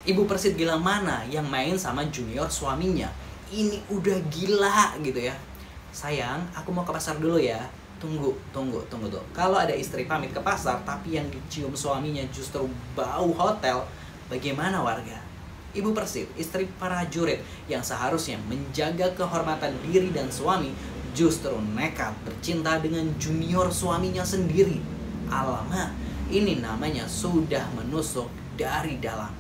Ibu Persit gila mana yang main sama junior suaminya? Ini udah gila gitu ya. Sayang, aku mau ke pasar dulu ya. Tunggu tuh. Kalau ada istri pamit ke pasar tapi yang dicium suaminya justru bau hotel, bagaimana warga? Ibu Persit, istri prajurit yang seharusnya menjaga kehormatan diri dan suami, justru nekat bercinta dengan junior suaminya sendiri. Alamak, ini namanya sudah menusuk dari dalam.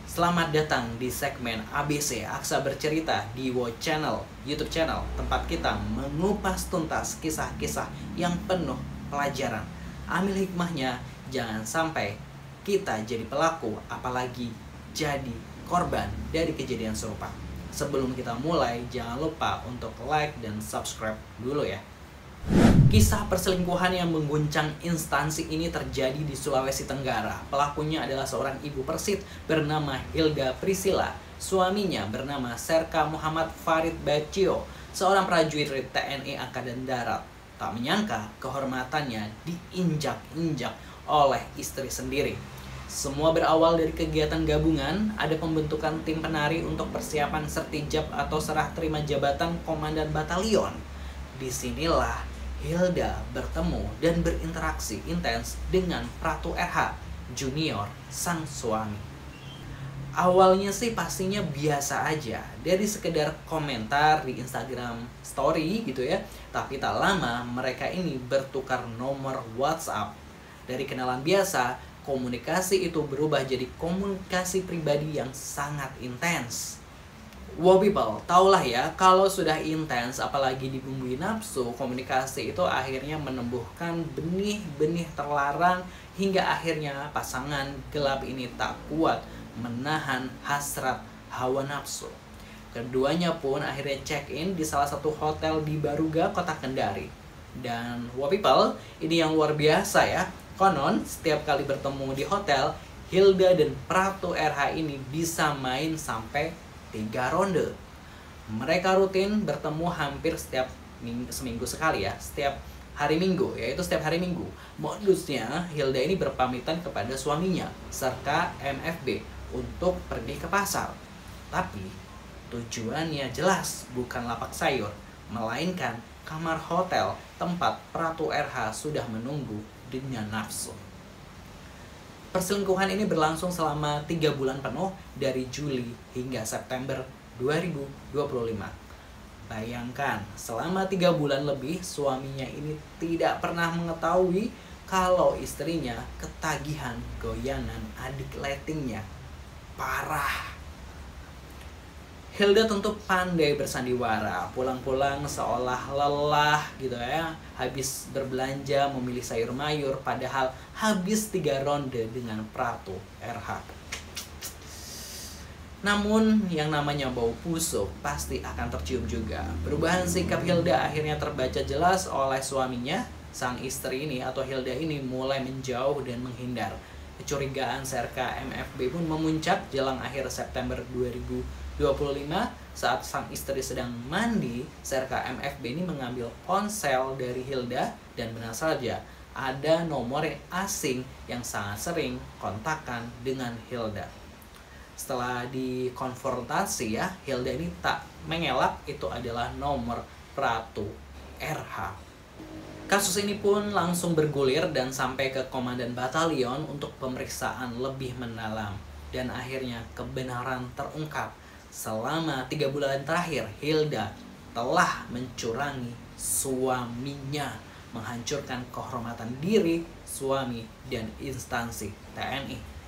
Selamat datang di segmen ABC Aksa Bercerita di Watch Channel, YouTube channel, tempat kita mengupas tuntas kisah-kisah yang penuh pelajaran. Ambil hikmahnya, jangan sampai kita jadi pelaku, apalagi jadi korban dari kejadian serupa. Sebelum kita mulai, jangan lupa untuk like dan subscribe dulu ya. Kisah perselingkuhan yang mengguncang instansi ini terjadi di Sulawesi Tenggara. Pelakunya adalah seorang ibu Persit bernama Hilda Priscilla. Suaminya bernama Serka Muhammad Farid Bacio, seorang prajurit TNI Angkatan Darat. Tak menyangka kehormatannya diinjak-injak oleh istri sendiri. Semua berawal dari kegiatan gabungan, ada pembentukan tim penari untuk persiapan sertijab atau serah terima jabatan komandan batalion. Disinilah Hilda bertemu dan berinteraksi intens dengan Pratu RH, junior sang suami. Awalnya sih pastinya biasa aja, dari sekedar komentar di Instagram story gitu ya. Tapi tak lama mereka ini bertukar nomor WhatsApp. Dari kenalan biasa, komunikasi itu berubah jadi komunikasi pribadi yang sangat intens. Wow people, taulah ya, kalau sudah intens apalagi dibumbui nafsu, komunikasi itu akhirnya menumbuhkan benih-benih terlarang hingga akhirnya pasangan gelap ini tak kuat menahan hasrat hawa nafsu. Keduanya pun akhirnya check-in di salah satu hotel di Baruga, Kota Kendari. Dan wow people, ini yang luar biasa ya. Konon, setiap kali bertemu di hotel, Hilda dan Pratu RH ini bisa main sampai 3 ronde. Mereka rutin bertemu hampir setiap seminggu sekali ya, setiap hari Minggu, yaitu setiap hari Minggu. Modusnya, Hilda ini berpamitan kepada suaminya, Serka MFB, untuk pergi ke pasar. Tapi, tujuannya jelas bukan lapak sayur, melainkan kamar hotel tempat Pratu RH sudah menunggu dengan nafsu. Perselingkuhan ini berlangsung selama 3 bulan penuh dari Juli hingga September 2025. Bayangkan, selama 3 bulan lebih suaminya ini tidak pernah mengetahui kalau istrinya ketagihan goyangan adik lettingnya. Parah. Hilda tentu pandai bersandiwara, pulang-pulang seolah lelah gitu ya, habis berbelanja memilih sayur mayur, padahal habis 3 ronde dengan Pratu RH. Namun yang namanya bau busuk pasti akan tercium juga. Perubahan sikap Hilda akhirnya terbaca jelas oleh suaminya. Sang istri ini atau Hilda ini mulai menjauh dan menghindar. Kecurigaan Serka MFB pun memuncak jelang akhir September 2025 saat sang istri sedang mandi. Serka MFB ini mengambil ponsel dari Hilda dan benar saja ada nomor asing yang sangat sering kontakan dengan Hilda. Setelah dikonfrontasi ya, Hilda ini tak mengelak itu adalah nomor Pratu RH. Kasus ini pun langsung bergulir dan sampai ke komandan batalion untuk pemeriksaan lebih mendalam. Dan akhirnya kebenaran terungkap. Selama 3 bulan terakhir, Hilda telah mencurangi suaminya, menghancurkan kehormatan diri, suami, dan instansi TNI.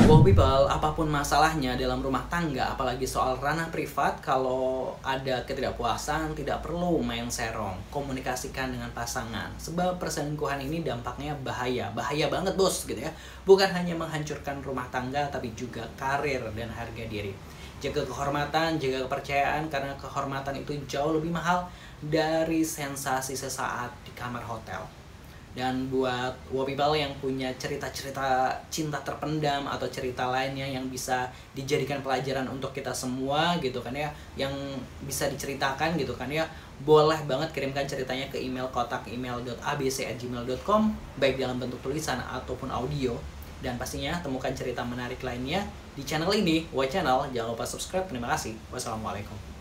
Wow people, apapun masalahnya dalam rumah tangga, apalagi soal ranah privat, kalau ada ketidakpuasan tidak perlu main serong, komunikasikan dengan pasangan. Sebab perselingkuhan ini dampaknya bahaya banget bos gitu ya. Bukan hanya menghancurkan rumah tangga, tapi juga karir dan harga diri. Jaga kehormatan, jaga kepercayaan, karena kehormatan itu jauh lebih mahal dari sensasi sesaat di kamar hotel. Dan buat wow people yang punya cerita-cerita cinta terpendam atau cerita lainnya yang bisa dijadikan pelajaran untuk kita semua gitu kan ya, yang bisa diceritakan gitu kan ya, boleh banget kirimkan ceritanya ke email kotak email.abc@gmail.com, baik dalam bentuk tulisan ataupun audio. Dan pastinya temukan cerita menarik lainnya di channel ini, Why Channel. Jangan lupa subscribe. Terima kasih. Wassalamualaikum.